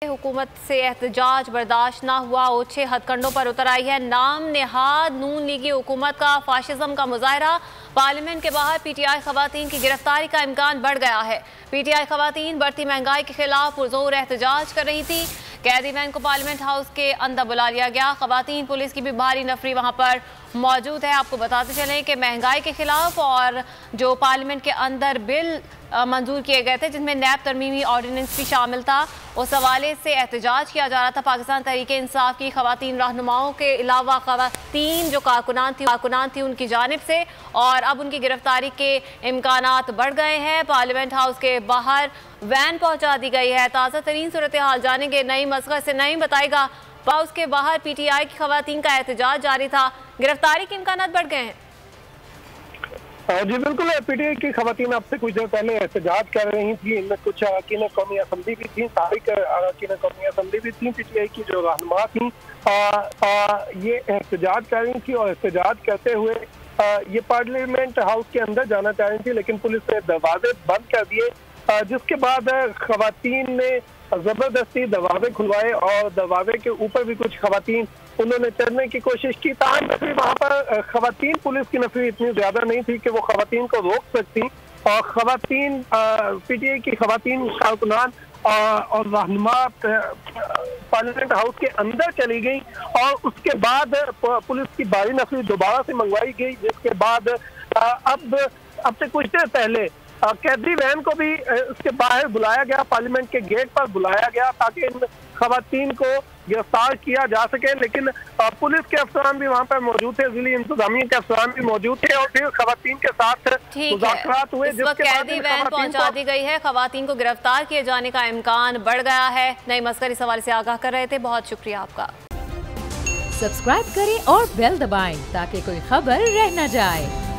हुकूमत से एहतजाज बर्दाश्त न हुआ, ओछे हथकंडों पर उतर आई है। नाम नेहाद नून लीगी हुकूमत का फाशिज्म का मुजाहरा। पार्लियामेंट के बाहर पीटीआई खवातीन की गिरफ्तारी का इम्कान बढ़ गया है। पीटीआई खवातीन बढ़ती महंगाई के खिलाफ पुरजोर एहतजाज कर रही थी। कैदी वैन को पार्लियामेंट हाउस के अंदर बुला लिया गया। खवातीन पुलिस की भी भारी नफरी वहां पर मौजूद है। आपको बताते चलें कि महंगाई के खिलाफ और जो पार्लियामेंट के अंदर बिल मंजूर किए गए थे जिनमें नैब तरमीमी ऑर्डिनेंस भी शामिल था, उस हवाले से एहतजाज किया जा रहा था। पाकिस्तान तहरीके इंसाफ की खवातीन रहनुमाओं के अलावा खवातीन जो कारकुनान थी उनकी जानिब से, और अब उनकी गिरफ्तारी के इम्कानात बढ़ गए हैं। पार्लियामेंट हाउस के बाहर वैन पहुंचा दी गई है। ताज़ा तरीन सूरत हाल जानेंगे नईम असगर से। नईम बताएगा, हाउस के बाहर पीटीआई की खवातीन का एहतजाज जारी था, गिरफ्तारी के इम्कानात बढ़ गए हैं। जी बिल्कुल, पीटीआई की खवातीन अब से कुछ देर पहले एहतजाज कर रही थी। इनमें कुछ अरकान कौमी असम्बली भी थी, साबिक अरकान कौमी असम्बली भी थी। पीटीआई की जो रहनुमा थी ये एहतजाज कर रही थी और एहतजाज करते हुए ये पार्लियामेंट हाउस के अंदर जाना चाह रही थी, लेकिन पुलिस ने दरवाजे बंद कर दिए, जिसके बाद खवातीन ने जबरदस्ती दरवाजे खुलवाए और दरवाजे के ऊपर भी कुछ खवातीन उन्होंने चढ़ने की कोशिश की। ताहम नफरी वहाँ पर खवातीन पुलिस की नफरी इतनी ज्यादा नहीं थी कि वो खवातीन को रोक सकती, और खवातीन पीटीआई की खवातीन कारकुनान और रहनुमा पार्लियामेंट हाउस के अंदर चली गई और उसके बाद पुलिस की भारी नफरी दोबारा से मंगवाई गई, जिसके बाद अब से कुछ देर पहले कैदी वैन को भी उसके बाहर बुलाया गया, पार्लियामेंट के गेट पर बुलाया गया ताकि इन खवातीन को गिरफ्तार किया जा सके। लेकिन पुलिस के अफसरान भी वहाँ पर मौजूद थे, जिली इंतजामिया के अफसरान भी मौजूद थे और फिर खवातीन के साथ मुज़ाकरात हुए। कैदी वैन पहुंचा दी गई है, खवातीन को गिरफ्तार किए जाने का इम्कान बढ़ गया है। नई मस्कर इस हवाले से आगाह कर रहे थे, बहुत शुक्रिया आपका। सब्सक्राइब करें और बेल दबाएं ताकि कोई खबर रह न जाए।